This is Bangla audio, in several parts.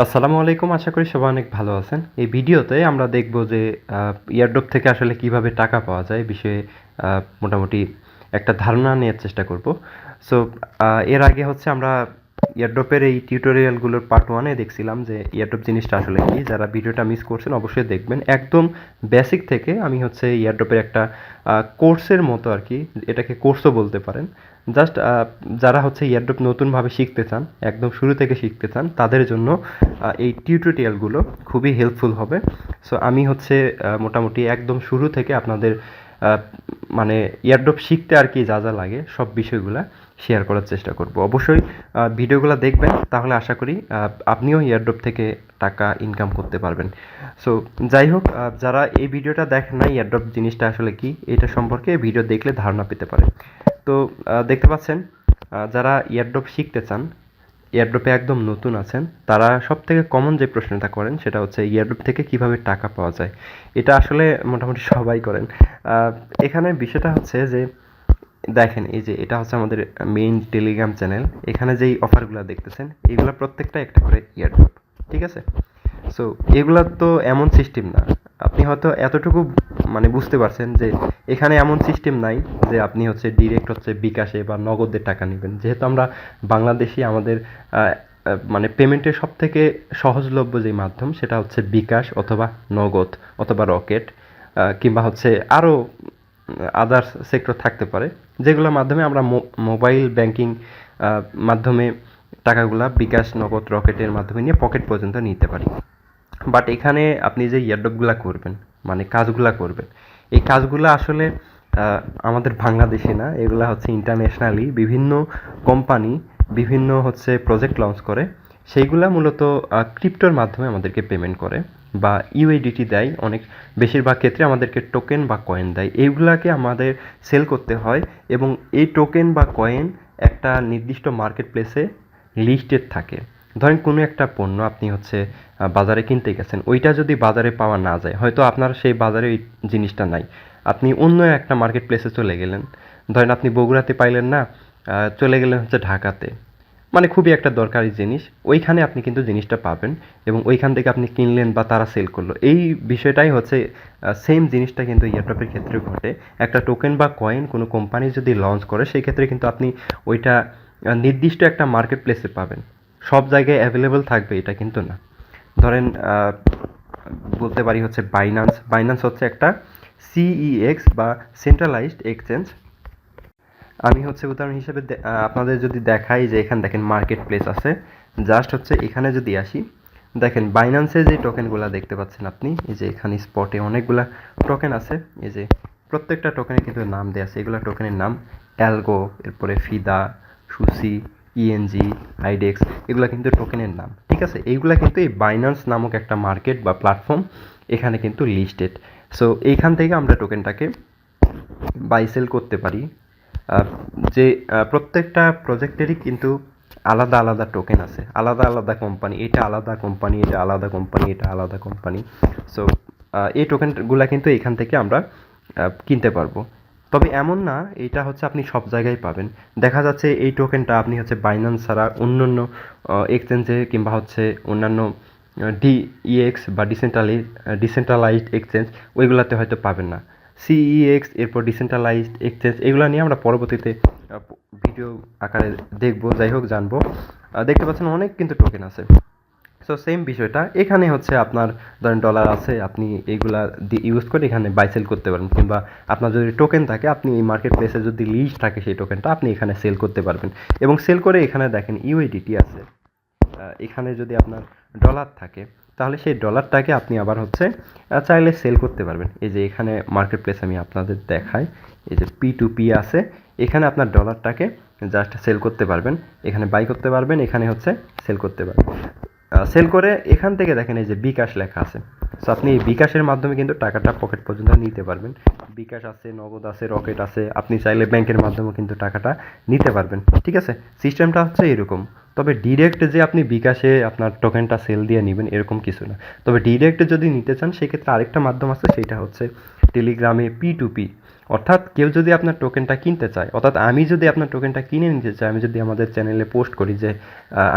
আসসালামু আলাইকুম। আশা করি সবাই অনেক ভালো আছেন। এই ভিডিওতে আমরা দেখব যে এয়ারড্রপ থেকে আসলে কিভাবে টাকা পাওয়া যায়, এ বিষয়ে মোটামুটি একটা ধারণা নেওয়ার চেষ্টা করব। সো এর আগে হচ্ছে আমরা এয়ারড্রপের এই টিউটোরিয়ালগুলোর পার্ট 1 এ দেখছিলাম যে এয়ারড্রপ জিনিসটা আসলে কি। যারা ভিডিওটা মিস করছেন অবশ্যই দেখবেন। একদম বেসিক থেকে আমি হচ্ছে এয়ারড্রপের একটা কোর্সের মতো আরকি, এটাকে কোর্সও বলতে পারেন। জাস্ট যারা হচ্ছে এয়ারড্রপ নতুনভাবে শিখতে চান, একদম শুরু থেকে শিখতে চান, তাদের জন্য এই টিউটোরিয়ালগুলো খুবই হেল্পফুল হবে। সো আমি হচ্ছে মোটামুটি একদম শুরু থেকে আপনাদের মানে এয়ারড্রপ শিখতে আর কি যা যা লাগে সব বিষয়গুলো শেয়ার করার চেষ্টা করব। অবশ্যই ভিডিওগুলো দেখবেন, তাহলে আশা করি আপনিও এয়ারড্রপ থেকে টাকা ইনকাম করতে পারবেন। সো যাই হোক, যারা এই ভিডিওটা দেখেন না এয়ারড্রপ জিনিসটা আসলে কি, এটা সম্পর্কে ভিডিও দেখলে ধারণা পেতে পারেন। তো দেখতে পাচ্ছেন, যারা এয়ারড্রপ শিখতে চান, এয়ারড্রপে একদম নতুন আছেন, তারা সবথেকে কমন যে প্রশ্নটা করেন সেটা হচ্ছে এয়ারড্রপ থেকে কিভাবে টাকা পাওয়া যায়। এটা আসলে মোটামুটি সবাই করেন। এখানে বিষয়টা হচ্ছে যে দেখেন, এই যে এটা হচ্ছে আমাদের মেইন টেলিগ্রাম চ্যানেল। এখানে যেই অফারগুলো দেখতেছেন এগুলো প্রত্যেকটা একটা করে এয়ারড্রপ, ঠিক আছে? সো এগুলা তো এমন সিস্টেম না, আপনি হয়তো এতটুকু মানে বুঝতে পারছেন যে এখানে এমন সিস্টেম নাই যে আপনি হচ্ছে ডিরেক্ট হচ্ছে বিকাশে বা নগদের টাকা নেবেন। যেহেতু আমরা বাংলাদেশি, আমাদের মানে পেমেন্টের সব থেকে সহজলভ্য যে মাধ্যম সেটা হচ্ছে বিকাশ অথবা নগদ অথবা রকেট, কিংবা হচ্ছে আরও আদার্স সেক্টর থাকতে পারে, যেগুলোর মাধ্যমে আমরা মোবাইল ব্যাংকিং মাধ্যমে টাকাগুলা বিকাশ, নগদ, রকেটের মাধ্যমে নিয়ে পকেট পর্যন্ত নিতে পারি। বাট এখানে আপনি যে এয়ারড্রপগুলা করবেন, মানে কাজগুলা করবেন, এই কাজগুলা আসলে আমাদের বাংলাদেশে না, এগুলা হচ্ছে ইন্টারন্যাশনালি বিভিন্ন কোম্পানি বিভিন্ন হচ্ছে প্রজেক্ট লঞ্চ করে। সেইগুলা মূলত ক্রিপ্টোর মাধ্যমে আমাদেরকে পেমেন্ট করে বা ইউএডিটি দেয়। অনেক বেশিরভাগ ক্ষেত্রে আমাদেরকে টোকেন বা কয়েন দেয়। এইগুলাকে আমাদের সেল করতে হয় এবং এই টোকেন বা কয়েন একটা নির্দিষ্ট মার্কেট প্লেসে লিস্টেড থাকে। ধরেন কোনো একটা পণ্য আপনি হচ্ছে বাজারে কিনতে গেছেন, ওইটা যদি বাজারে পাওয়া না যায়, হয়তো আপনার সেই বাজারে ওই জিনিসটা নাই, আপনি অন্য একটা মার্কেট প্লেসে চলে গেলেন। ধরেন আপনি বগুড়াতে পাইলেন না, চলে গেলেন হচ্ছে ঢাকাতে, মানে খুবই একটা দরকারি জিনিস, ওইখানে আপনি কিন্তু জিনিসটা পাবেন এবং ওইখান থেকে আপনি কিনলেন বা তারা সেল করলো। এই বিষয়টাই হচ্ছে সেম জিনিসটা কিন্তু এয়ারড্রপের ক্ষেত্রে ঘটে। একটা টোকেন বা কয়েন কোনো কোম্পানি যদি লঞ্চ করে, সেই ক্ষেত্রে কিন্তু আপনি ওইটা নির্দিষ্ট একটা মার্কেট প্লেসে পাবেন। সব জায়গায় অ্যাভেলেবল থাকবে এটা কিন্তু না। ধরেন বলতে পারি হচ্ছে বাইন্যান্স। বাইন্যান্স হচ্ছে একটা সিইএক্স বা সেন্ট্রালাইজড এক্সচেঞ্জ। আমি হচ্ছে উদাহরণ হিসেবে আপনাদের যদি দেখাই যে এখানে দেখেন মার্কেট প্লেস আছে, জাস্ট হচ্ছে এখানে যদি আসি, দেখেন বাইন্যান্সে যে টোকেনগুলো দেখতে পাচ্ছেন আপনি, এই যে এখানে স্পটে অনেকগুলা টোকেন আছে। এই যে প্রত্যেকটা টোকেনের কিন্তু নাম দেওয়া আছে, এগুলো টোকেনের নাম অ্যালগো, এরপরে ফিদা, সুসি, ইএনজি, আইডেক্স, এগুলো কিন্তু টোকেনের নাম, ঠিক আছে? এইগুলা কিন্তু এই বাইন্যান্স নামক একটা মার্কেট বা প্ল্যাটফর্ম, এখানে কিন্তু লিস্টেড। সো এইখান থেকে আমরা টোকেনটাকে বাই সেল করতে পারি। যে প্রত্যেকটা প্রজেক্টেরই কিন্তু আলাদা আলাদা টোকেন আছে, আলাদা আলাদা কোম্পানি, এটা আলাদা কোম্পানি, এটা আলাদা কোম্পানি, এটা আলাদা কোম্পানি। সো এই টোকেনগুলো কিন্তু এখান থেকে আমরা কিনতে পারবো। তবে এমন না এটা হচ্ছে আপনি সব জায়গায় পাবেন। দেখা যাচ্ছে এই টোকেনটা আপনি হচ্ছে বাইন্যান্স ছাড়া অন্য অন্য এক্সচেঞ্জে কিংবা হচ্ছে অন্যান্য ডিইএক্স বা ডিসেন্ট্রালাইজড এক্সচেঞ্জ, ওইগুলাতে হয়তো পাবেন না। সিইএক্স, এরপর ডিসেন্ট্রালাইজড এক্সচেঞ্জ, এগুলো নিয়ে আমরা পরবর্তীতে ভিডিও আকারে দেখব, যাই হোক জানবো। দেখতে পাচ্ছেন অনেক কিন্তু টোকেন আছে। সো সেম বিষয়টা এখানে হচ্ছে আপনার ধরেন ডলার আছে, আপনি এইগুলা ইউজ করে এখানে বাই সেল করতে পারেন, কিংবা আপনার যদি টোকেন থাকে, আপনি এই মার্কেট প্লেসে যদি লিস্ট থাকে সেই টোকেনটা আপনি এখানে সেল করতে পারবেন। এবং সেল করে এখানে দেখেন ইউএডিটি আছে, এখানে যদি আপনার ডলার থাকে তাহলে সেই ডলারটাকে আপনি আবার হচ্ছে চাইলে সেল করতে পারবেন। এই যে এখানে মার্কেট প্লেস আমি আপনাদের দেখাই, এই যে P2P আছে, এখানে আপনার ডলারটাকে জাস্ট সেল করতে পারবেন, এখানে বাই করতে পারবেন, এখানে হচ্ছে সেল করতে পারবেন। সেল করে এখান থেকে দেখেন এই যে বিকাশ লেখা আছে। সো আপনি এই বিকাশের মাধ্যমে কিন্তু টাকাটা পকেট পর্যন্ত নিতে পারবেন। বিকাশ আছে, নগদ আছে, রকেট আছে, আপনি চাইলে ব্যাংকের মাধ্যমেও কিন্তু টাকাটা নিতে পারবেন, ঠিক আছে? সিস্টেমটা হচ্ছে এরকম। তবে ডিরেক্ট যে আপনি বিকাশে আপনার টোকেনটা সেল দিয়ে নেবেন এরকম কিছু না। তবে ডিরেক্ট যদি নিতে চান সেক্ষেত্রে আরেকটা মাধ্যম আছে, সেটা হচ্ছে টেলিগ্রামে P2P অর্থাৎ কেউ যদি আপনার টোকেনটা কিনতে চায়, অর্থাৎ আমি যদি আপনার টোকেনটা কিনে নিতে চাই, আমি যদি আমাদের চ্যানেলে পোস্ট করি যে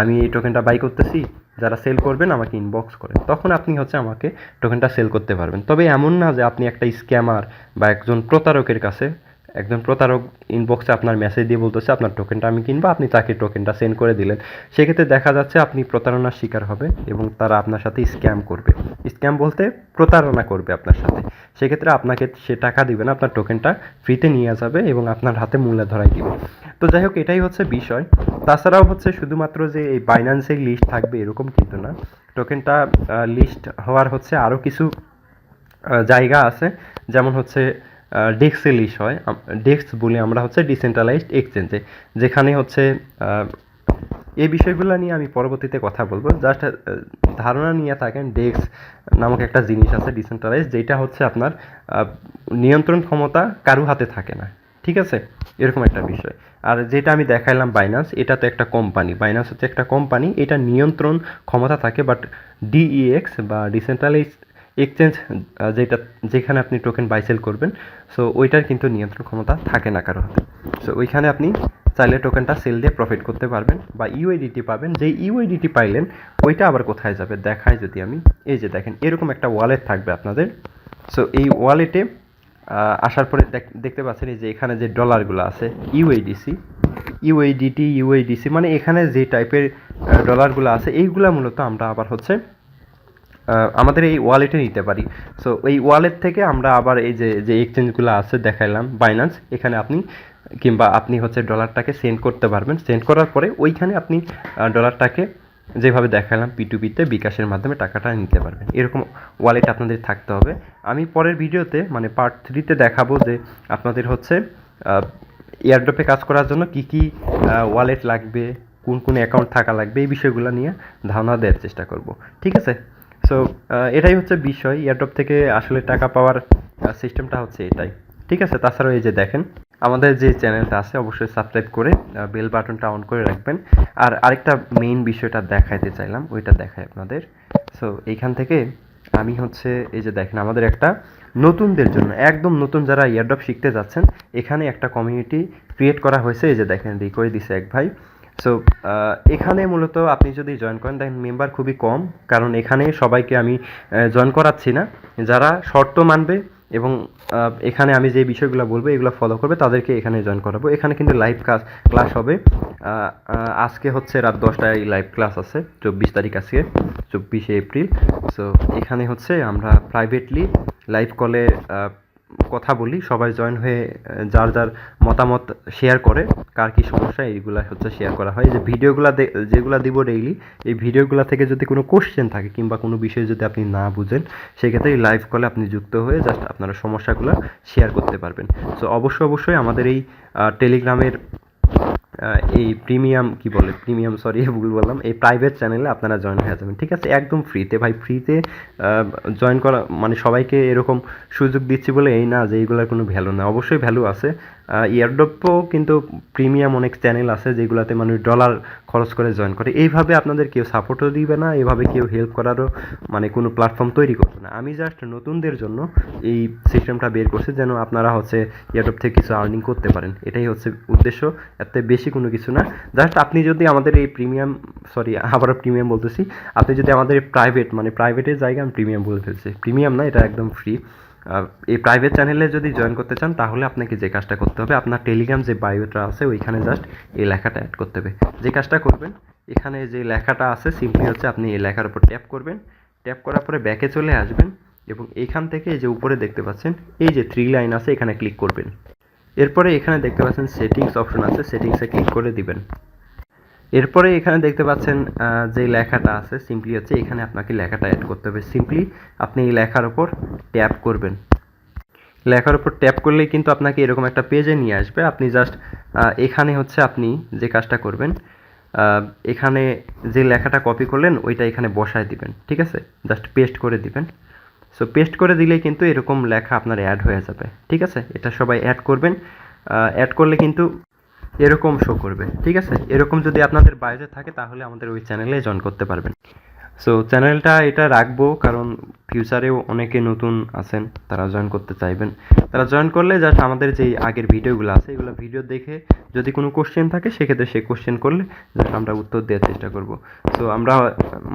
আমি এই টোকেনটা বাই করতেছি, যারা সেল করবেন আমাকে ইনবক্স করেন, তখন আপনি হচ্ছে আমাকে টোকেনটা সেল করতে পারবেন। তবে এমন না যে আপনি একটা স্ক্যামার বা একজন প্রতারকের কাছে, একজন প্রতারক ইনবক্সে আপনার মেসেজ দিয়ে বলতেছে আপনার টোকেনটা আমি কিনবো, আপনি তাকে টোকেনটা সেন্ড করে দিলেন, সেক্ষেত্রে দেখা যাচ্ছে আপনি প্রতারণার শিকার হবে এবং তারা আপনার সাথে স্ক্যাম করবে। স্ক্যাম বলতে প্রতারণা করবে আপনার সাথে। সেক্ষেত্রে আপনাকে সে টাকা দিবে না, আপনার টোকেনটা ফ্রিতে নিয়ে যাবে এবং আপনার হাতে মূল্য ধরাই দিবে। তো যাই হোক, এটাই হচ্ছে বিষয়। তাছাড়াও হচ্ছে শুধুমাত্র যে এই বাইন্যান্সে লিস্ট থাকবে এরকম কিন্তু না, টোকেনটা লিস্ট হওয়ার হচ্ছে আরও কিছু জায়গা আছে, যেমন হচ্ছে ডেক্সে লিস্ট হয়। ডেক্স বলি আমরা হচ্ছে ডিসেন্ট্রালাইজড এক্সচেঞ্জে, যেখানে হচ্ছে এই বিষয়গুলো নিয়ে আমি পরবর্তীতে কথা বলবো। জাস্ট ধারণা নিয়ে থাকেন, ডেক্স নামক একটা জিনিস আছে ডিসেন্ট্রালাইজ, যেটা হচ্ছে আপনার নিয়ন্ত্রণ ক্ষমতা কারো হাতে থাকে না, ঠিক আছে, এরকম একটা বিষয়। আর যেটা আমি দেখাইলাম বাইন্যান্স, এটা তো একটা কোম্পানি, বাইন্যান্স হচ্ছে একটা কোম্পানি, এটা নিয়ন্ত্রণ ক্ষমতা থাকে, বাট ডিইএক্স বা ডিসেন্ট্রালাইজ এক্সচেঞ্জ যেটা, যেখানে আপনি টোকেন বাই সেল করবেন, সো ওইটার কিন্তু নিয়ন্ত্রণ ক্ষমতা থাকে না কারো হাতে। সো ওইখানে আপনি চাইলে টোকেনটা সেল দিয়ে প্রফিট করতে পারবেন বা ইউআইডিটি পাবেন। যেই ইউআইডিটি পাইলেন ওইটা আবার কোথায় যাবে দেখায় যদি আমি, এই যে দেখেন এরকম একটা ওয়ালেট থাকবে আপনাদের। সো এই ওয়ালেটে আসার পরে দেখতে পাচ্ছেন এই যে এখানে যে ডলারগুলো আছে ইউএইডিসি, ইউএইডিটি, ইউএইডিসি, মানে এখানে যে টাইপের ডলারগুলো আছে এইগুলা মূলত আমরা আবার হচ্ছে আমাদের এই ওয়ালেটে নিতে পারি। সো এই ওয়ালেট থেকে আমরা আবার এই যে যে এক্সচেঞ্জগুলো আছে দেখাইলাম বাইন্যান্স, এখানে আপনি কিংবা আপনি হচ্ছে ডলারটাকে সেন্ড করতে পারবেন। সেন্ড করার পরে ওইখানে আপনি ডলারটাকে যেভাবে দেখালাম P2P-তে বিকাশের মাধ্যমে টাকাটা নিতে পারবেন। এরকম ওয়ালেট আপনাদের থাকতে হবে। আমি পরের ভিডিওতে মানে পার্ট 3-তে দেখাবো যে আপনাদের হচ্ছে এয়ারড্রপে কাজ করার জন্য কী কী ওয়ালেট লাগবে, কোন কোন অ্যাকাউন্ট থাকা লাগবে, এই বিষয়গুলো নিয়ে ধারণা দেওয়ার চেষ্টা করব, ঠিক আছে। সো এটাই হচ্ছে বিষয়, এয়ারড্রপ থেকে আসলে টাকা পাওয়ার সিস্টেমটা হচ্ছে এটাই, ঠিক আছে। তাছাড়াও এই যে দেখেন আমাদের যে চ্যানেলটা আছে অবশ্যই সাবস্ক্রাইব করে বেল বাটনটা অন করে রাখবেন। আর আরেকটা মেইন বিষয়টা দেখাইতে চাইলাম, ওইটা দেখাই আপনাদের। সো এইখান থেকে আমি হচ্ছে এই যে দেখেন আমাদের একটা নতুনদের জন্য, একদম নতুন যারা এয়ারড্রপ শিখতে যাচ্ছেন, এখানে একটা কমিউনিটি ক্রিয়েট করা হয়েছে। এই যে দেখেন রিকোয়েস্ট দিছে এক ভাই। সো এখানে মূলত আপনি যদি জয়েন করেন, দেখেন মেম্বার খুবই কম, কারণ এখানে সবাইকে আমি জয়েন করাচ্ছি না। যারা শর্ত মানবে এবং এখানে আমি যে বিষয়গুলো বলবো এগুলো ফলো করবে তাদেরকে এখানে জয়েন করাবো। এখানে কিন্তু লাইভ ক্লাস হবে। আজকে হচ্ছে রাত 10টায় লাইভ ক্লাস আছে, 24 তারিখ, আজকে 24শে এপ্রিল। সো এখানে হচ্ছে আমরা প্রাইভেটলি লাইভ কলে কথা বলি, সবাই জয়েন হয়ে যার যার মতামত শেয়ার করে, কার কী সমস্যা এইগুলো হচ্ছে শেয়ার করা হয়। যে ভিডিওগুলো যেগুলো দিব ডেইলি, এই ভিডিওগুলো থেকে যদি কোনো কোশ্চেন থাকে কিংবা কোনো বিষয় যদি আপনি না বুঝেন, সেক্ষেত্রে এই লাইভ কলে আপনি যুক্ত হয়ে জাস্ট আপনারা সমস্যাগুলো শেয়ার করতে পারবেন। সো অবশ্যই আমাদের এই টেলিগ্রামের এই প্রিমিয়াম সরি ভুল বললাম, এই প্রাইভেট চ্যানেলে আপনারা জয়েন হয়ে যাবেন, ঠিক আছে, একদম ফ্রিতে। ভাই ফ্রিতে জয়েন করা মানে সবাইকে এরকম সুযোগ দিচ্ছি বলে এই না যে এইগুলোর কোনো ভ্যালু না, অবশ্যই ভ্যালু আছে। এয়ারড্রপও কিন্তু প্রিমিয়াম অনেক চ্যানেল আছে যেগুলোতে মানুষ ডলার খরচ করে জয়েন করে। এইভাবে আপনাদের কেউ সাপোর্টও দিবে না, এভাবে কেউ হেল্প করারও মানে কোনো প্ল্যাটফর্ম তৈরি করবে না। আমি জাস্ট নতুনদের জন্য এই সিস্টেমটা বের করছি যেন আপনারা হচ্ছে এয়ারড্রপ থেকে কিছু আর্নিং করতে পারেন, এটাই হচ্ছে উদ্দেশ্য, এতে বেশি কোনো কিছু না। জাস্ট আপনি যদি আমাদের এই আবারও প্রিমিয়াম বলতেছি, আপনি যদি আমাদের এই প্রাইভেটের জায়গায় আমি প্রিমিয়াম বলে ফেলছি, প্রিমিয়াম না, এটা একদম ফ্রি। এই প্রাইভেট চ্যানেলে যদি জয়েন করতে চান তাহলে আপনাকে যে কাজটা করতে হবে, আপনার টেলিগ্রাম যে বায়োটা আছে ওইখানে জাস্ট এই লেখাটা অ্যাড করতে হবে। যে কাজটা করবেন, এখানে যে লেখাটা আছে সিম্পলি হচ্ছে আপনি এই লেখার উপর ট্যাপ করবেন, ট্যাপ করার পরে ব্যাকে চলে আসবেন এবং এইখান থেকে এই যে উপরে দেখতে পাচ্ছেন এই যে 3 লাইন আছে, এখানে ক্লিক করবেন। এরপরে এখানে দেখতে পাচ্ছেন সেটিংস অপশন আছে, সেটিংসে ক্লিক করে দিবেন। এরপরে এখানে দেখতে পাচ্ছেন যে লেখাটা আছে, সিম্পলি হচ্ছে এখানে আপনাকে লেখাটা অ্যাড করতে হবে। সিম্পলি আপনি এই লেখার উপর ট্যাপ করবেন, লেখার উপর ট্যাপ করলেই কিন্তু আপনাকে এরকম একটা পেজে নিয়ে আসবে। আপনি জাস্ট এখানে হচ্ছে আপনি যে কাজটা করবেন, এখানে যে লেখাটা কপি করলেন ওইটা এখানে বসায় দিবেন, ঠিক আছে, জাস্ট পেস্ট করে দিবেন। সো পেস্ট করে দিলেই কিন্তু এরকম লেখা আপনার অ্যাড হয়ে যাবে, ঠিক আছে। এটা সবাই অ্যাড করবেন, অ্যাড করলে কিন্তু এরকম শো করবে, ঠিক আছে। এরকম যদি আপনাদের বায়োতে থাকে তাহলে আমাদের ওই চ্যানেলে জয়েন করতে পারবেন। সো চ্যানেলটা এটা রাখবো কারণ ফিউচারেও অনেকে নতুন আছেন, তারা জয়েন করতে চাইবেন। তারা জয়েন করলে জাস্ট আমাদের যেই আগের ভিডিওগুলো আছে এগুলো ভিডিও দেখে যদি কোনো কোশ্চেন থাকে সেক্ষেত্রে সেই কোশ্চেন করলে জাস্ট আমরা উত্তর দেওয়ার চেষ্টা করব। সো আমরা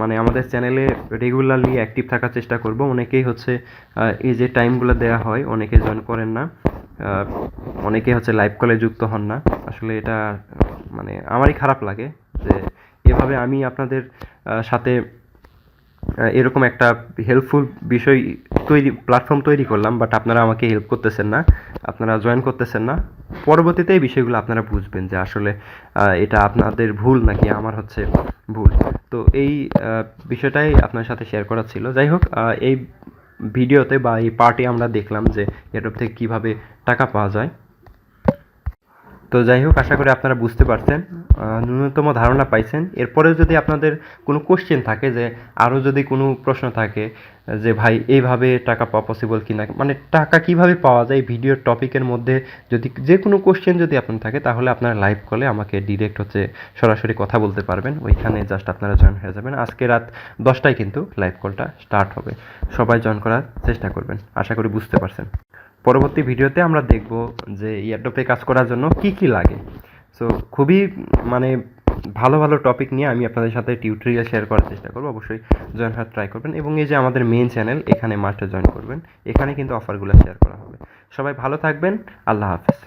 মানে আমাদের চ্যানেলে রেগুলারলি অ্যাক্টিভ থাকার চেষ্টা করব। অনেকেই হচ্ছে এই যে টাইমগুলো দেওয়া হয় অনেকে জয়েন করেন না, অনেকে হচ্ছে লাইভ কলে যুক্ত হন না। আসলে এটা মানে আমারই খারাপ লাগে যে এভাবে আমি আপনাদের সাথে এরকম একটা হেল্পফুল বিষয় প্ল্যাটফর্ম তৈরি করলাম, বাট আপনারা আমাকে হেল্প করতেছেন না, আপনারা জয়েন করতেছেন না। পরবর্তীতে এই বিষয়গুলো আপনারা বুঝবেন যে আসলে এটা আপনাদের ভুল নাকি আমার হচ্ছে ভুল। তো এই বিষয়টাই আপনার সাথে শেয়ার করা ছিল। যাই হোক, এই ভিডিওতে বা এই পার্টে আমরা দেখলাম যে এয়ারড্রপ থেকে কীভাবে টাকা পাওয়া যায়। তো যাই হোক, আশা করি আপনারা বুঝতে পারছেন, ন্যূনতম ধারণা পাইছেন। এরপরেও যদি আপনাদের কোনো কোশ্চেন থাকে, যে আরও যদি কোনো প্রশ্ন থাকে যে ভাই এইভাবে টাকা পাওয়া পসিবল কি না, মানে টাকা কিভাবে পাওয়া যায় ভিডিওর টপিকের মধ্যে, যদি যে কোনো কোশ্চেন যদি আপনার থাকে তাহলে আপনারা লাইভ কলে আমাকে ডিরেক্ট হচ্ছে সরাসরি কথা বলতে পারবেন। ওইখানে জাস্ট আপনারা জয়েন হয়ে যাবেন। আজকে রাত 10টায় কিন্তু লাইভ কলটা স্টার্ট হবে। সবাই জয়েন করার চেষ্টা করবেন। আশা করি বুঝতে পারছেন। পরবর্তী ভিডিওতে আমরা দেখব যে এয়ারড্রপে কাজ করার জন্য কি কি লাগে। সো খুবই মানে ভালো ভালো টপিক নিয়ে আমি আপনাদের সাথে টিউটোরিয়াল শেয়ার করার চেষ্টা করব। অবশ্যই জয়েন হওয়ার ট্রাই করবেন, এবং এই যে আমাদের মেইন চ্যানেল এখানে মাস্টার জয়েন করবেন, এখানে কিন্তু অফারগুলো শেয়ার করা হবে। সবাই ভালো থাকবেন। আল্লাহ হাফেজ।